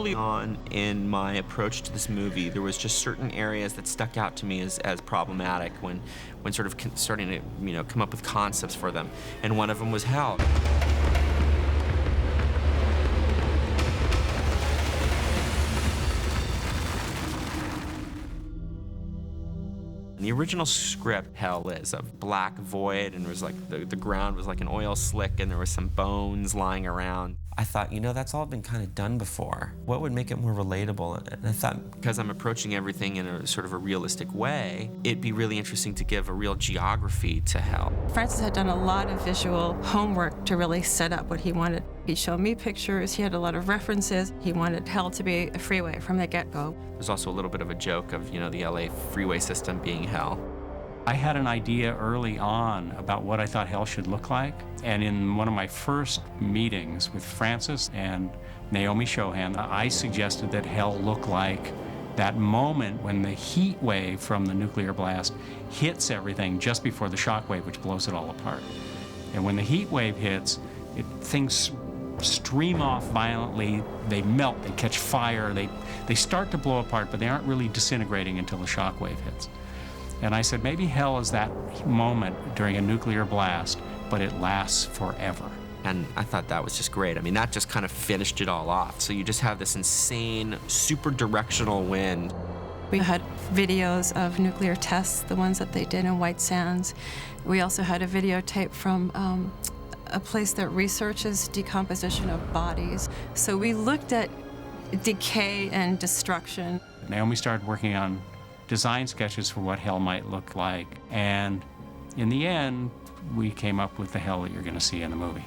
early on in my approach to this movie, there was just certain areas that stuck out to me as problematic when sort of starting to, come up with concepts for them. And one of them was hell. The original script, hell is a black void, and it was like the ground was like an oil slick, and there were some bones lying around. I thought, that's all been kind of done before. What would make it more relatable? And I thought, because I'm approaching everything in a sort of a realistic way, it'd be really interesting to give a real geography to hell. Francis had done a lot of visual homework to really set up what he wanted. He showed me pictures, he had a lot of references. He wanted hell to be a freeway from the get-go. There's also a little bit of a joke of, the LA freeway system being hell. I had an idea early on about what I thought hell should look like, and in one of my first meetings with Francis and Naomi Shohan, I suggested that hell look like that moment when the heat wave from the nuclear blast hits everything just before the shock wave, which blows it all apart. And when the heat wave hits, things stream off violently, they melt, they catch fire, they start to blow apart, but they aren't really disintegrating until the shock wave hits. And I said, maybe hell is that moment during a nuclear blast, but it lasts forever. And I thought that was just great. I mean, that just kind of finished it all off. So you just have this insane, super directional wind. We had videos of nuclear tests, the ones that they did in White Sands. We also had a videotape from a place that researches decomposition of bodies. So we looked at decay and destruction. Naomi started working on design sketches for what hell might look like, and in the end, we came up with the hell that you're going to see in the movie.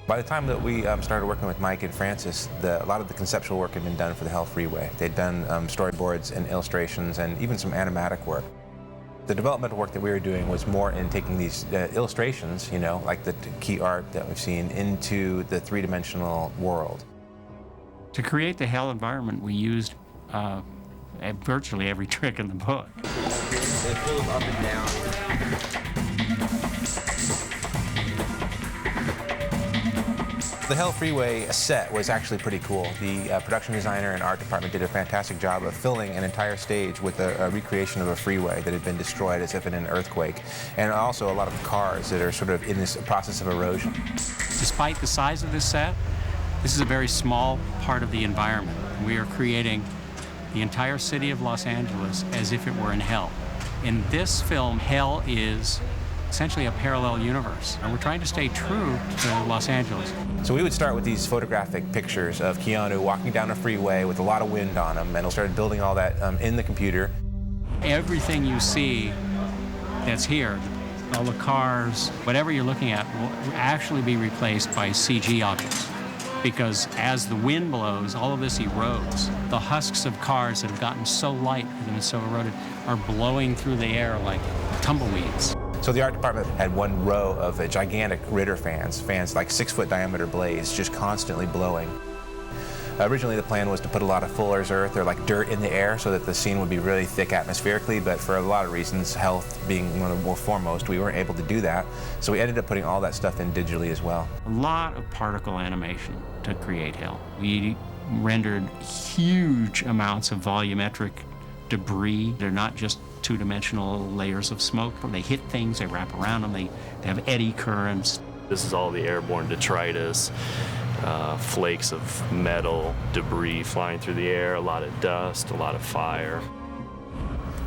By the time that we started working with Mike and Francis, a lot of the conceptual work had been done for the Hell Freeway. They'd done storyboards and illustrations and even some animatic work. The developmental work that we were doing was more in taking these illustrations, like the key art that we've seen, into the three-dimensional world. To create the hell environment, we used virtually every trick in the book. It goes up and down. The Hell Freeway set was actually pretty cool. The production designer and art department did a fantastic job of filling an entire stage with a recreation of a freeway that had been destroyed as if in an earthquake, and also a lot of cars that are sort of in this process of erosion. Despite the size of this set, this is a very small part of the environment. We are creating the entire city of Los Angeles as if it were in hell. In this film, hell is essentially a parallel universe, and we're trying to stay true to Los Angeles. So we would start with these photographic pictures of Keanu walking down a freeway with a lot of wind on him, and we started building all that in the computer. Everything you see that's here, all the cars, whatever you're looking at, will actually be replaced by CG objects. Because as the wind blows, all of this erodes. The husks of cars that have gotten so light and been so eroded are blowing through the air like tumbleweeds. So the art department had one row of gigantic Ritter fans like 6-foot diameter blades, just constantly blowing. Originally the plan was to put a lot of Fuller's earth or like dirt in the air so that the scene would be really thick atmospherically, but for a lot of reasons, health being one of the more foremost, we weren't able to do that. So we ended up putting all that stuff in digitally as well. A lot of particle animation to create hell. We rendered huge amounts of volumetric debris. They're not just two-dimensional layers of smoke. They hit things, they wrap around them, they have eddy currents. This is all the airborne detritus, flakes of metal, debris flying through the air, a lot of dust, a lot of fire.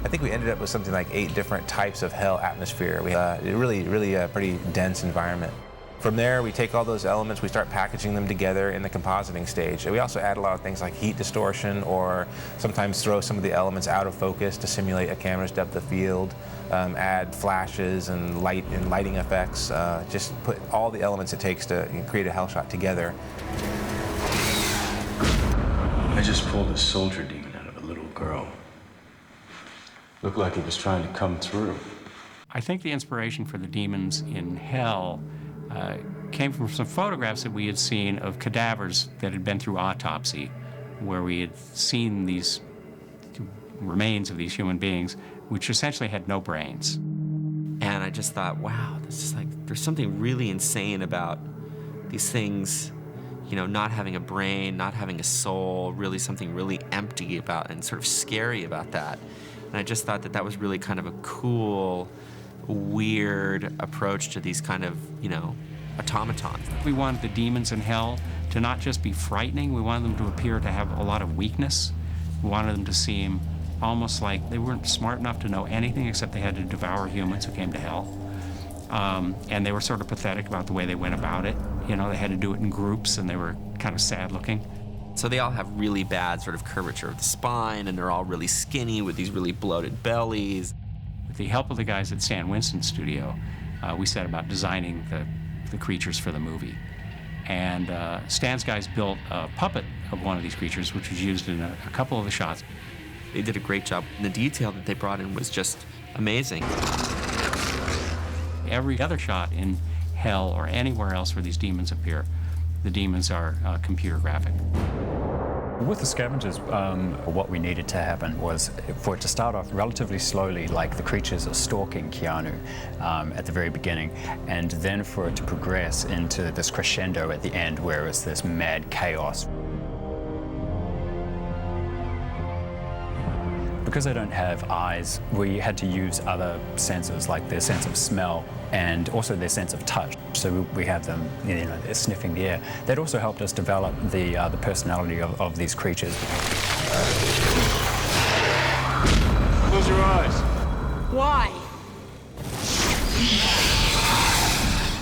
I think we ended up with something like 8 different types of hell atmosphere. We had a really pretty dense environment. From there, we take all those elements, we start packaging them together in the compositing stage. We also add a lot of things like heat distortion, or sometimes throw some of the elements out of focus to simulate a camera's depth of field, add flashes and lighting effects, just put all the elements it takes to create a hell shot together. I just pulled a soldier demon out of a little girl. Looked like he was trying to come through. I think the inspiration for the demons in hell came from some photographs that we had seen of cadavers that had been through autopsy, where we had seen these remains of these human beings, which essentially had no brains. And I just thought, wow, this is like, there's something really insane about these things you know, not having a brain, not having a soul, really something really empty about and sort of scary about that. And I just thought that that was really kind of a cool, weird approach to these kind of, you know, automatons. We wanted the demons in hell to not just be frightening, we wanted them to appear to have a lot of weakness. We wanted them to seem almost like they weren't smart enough to know anything except they had to devour humans who came to hell. And they were sort of pathetic about the way they went about it. You know, they had to do it in groups and they were kind of sad looking. So they all have really bad sort of curvature of the spine, and they're all really skinny with these really bloated bellies. With the help of the guys at Stan Winston's studio, we set about designing the creatures for the movie. And Stan's guys built a puppet of one of these creatures, which was used in a couple of the shots. They did a great job. And the detail that they brought in was just amazing. Every other shot in hell or anywhere else where these demons appear, the demons are computer graphic. With the scavengers, what we needed to happen was for it to start off relatively slowly, like the creatures are stalking Keanu at the very beginning, and then for it to progress into this crescendo at the end where it's this mad chaos. Because they don't have eyes, we had to use other senses, like their sense of smell and also their sense of touch. So we have them, you know, they're sniffing the air. That also helped us develop the personality of these creatures. Close your eyes. Why?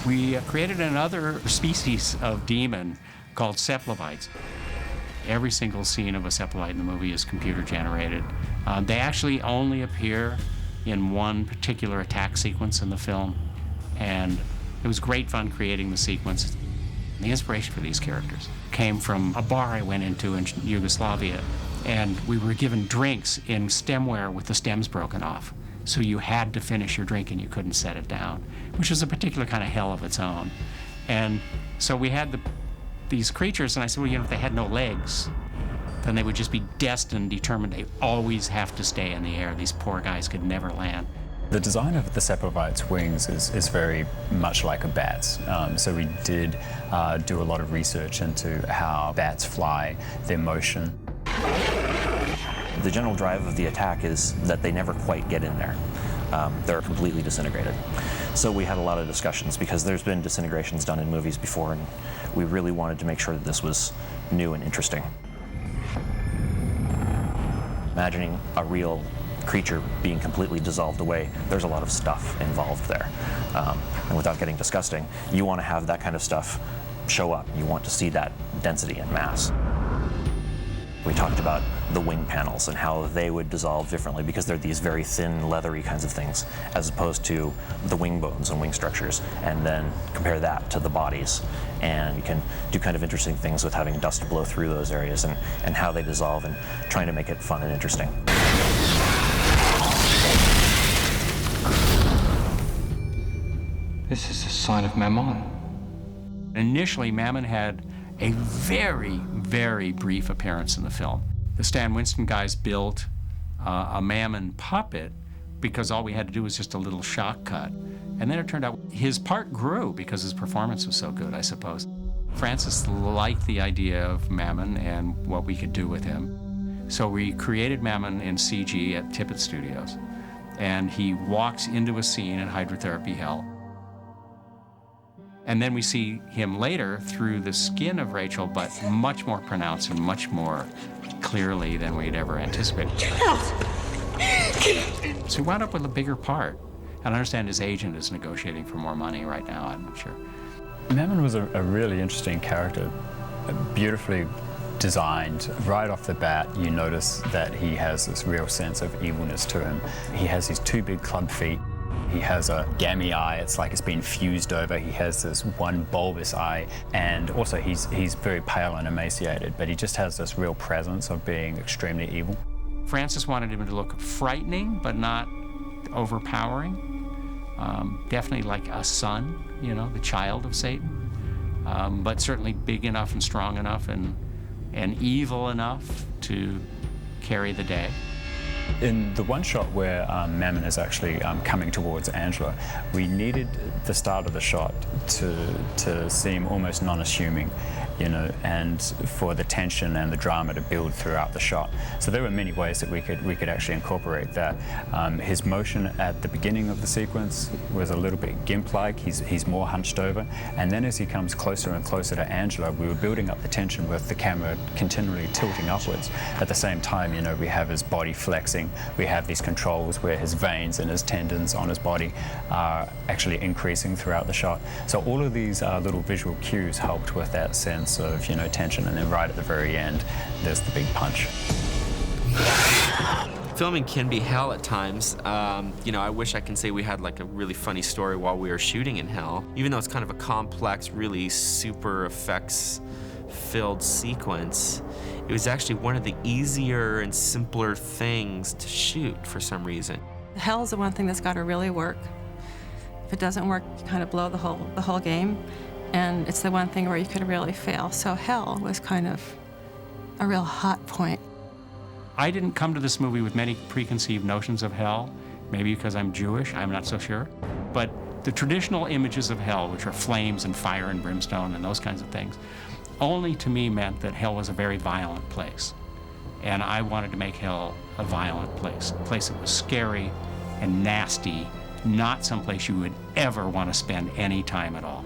We created another species of demon called Cephalobites. Every single scene of a cephalite in the movie is computer generated. They actually only appear in one particular attack sequence in the film, and it was great fun creating the sequence. The inspiration for these characters came from a bar I went into in Yugoslavia, and we were given drinks in stemware with the stems broken off. So you had to finish your drink and you couldn't set it down, which is a particular kind of hell of its own. And so we had these creatures, and I said, well, you know, if they had no legs, then they would just be destined, determined they always have to stay in the air. These poor guys could never land. The design of the Cephalobite's wings is very much like a bat's. So we did do a lot of research into how bats fly, their motion. The general drive of the attack is that they never quite get in there. They're completely disintegrated. So we had a lot of discussions because there's been disintegrations done in movies before, and we really wanted to make sure that this was new and interesting. Imagining a real creature being completely dissolved away, there's a lot of stuff involved there. And without getting disgusting, you want to have that kind of stuff show up. You want to see that density and mass. We talked about the wing panels and how they would dissolve differently because they're these very thin, leathery kinds of things, as opposed to the wing bones and wing structures, and then compare that to the bodies. And you can do kind of interesting things with having dust blow through those areas and how they dissolve, and trying to make it fun and interesting. This is a sign of Mammon. Initially, Mammon had a very, very brief appearance in the film. The Stan Winston guys built a Mammon puppet because all we had to do was just a little shock cut. And then it turned out his part grew because his performance was so good, I suppose. Francis liked the idea of Mammon and what we could do with him. So we created Mammon in CG at Tippett Studios. And he walks into a scene in Hydrotherapy Hell. And then we see him later through the skin of Rachel, but much more pronounced and much more clearly than we'd ever anticipated. So he wound up with a bigger part. And I understand his agent is negotiating for more money right now, I'm not sure. Mammon was a really interesting character, beautifully designed. Right off the bat, you notice that he has this real sense of evilness to him. He has these two big club feet. He has a gammy eye, it's like it's been fused over. He has this one bulbous eye, and also he's very pale and emaciated, but he just has this real presence of being extremely evil. Francis wanted him to look frightening, but not overpowering. Definitely like a son, you know, the child of Satan, but certainly big enough and strong enough and evil enough to carry the day. In the one shot where Mammon is actually coming towards Angela, we needed the start of the shot to seem almost non-assuming. and for the tension and the drama to build throughout the shot. So there were many ways that we could actually incorporate that. His motion at the beginning of the sequence was a little bit GIMP-like. He's more hunched over, and then as he comes closer and closer to Angela, we were building up the tension with the camera continually tilting upwards. At the same time, we have his body flexing. We have these controls where his veins and his tendons on his body are actually increasing throughout the shot. So all of these little visual cues helped with that sense of tension, and then right at the very end, there's the big punch. Filming can be hell at times. I wish I can say we had like a really funny story while we were shooting in hell. Even though it's kind of a complex, really super effects-filled sequence, it was actually one of the easier and simpler things to shoot for some reason. Hell's the one thing that's got to really work. If it doesn't work, you kind of blow the whole game. And it's the one thing where you could really fail. So hell was kind of a real hot point. I didn't come to this movie with many preconceived notions of hell, maybe because I'm Jewish, I'm not so sure. But the traditional images of hell, which are flames and fire and brimstone and those kinds of things, only to me meant that hell was a very violent place. And I wanted to make hell a violent place, a place that was scary and nasty, not someplace you would ever want to spend any time at all.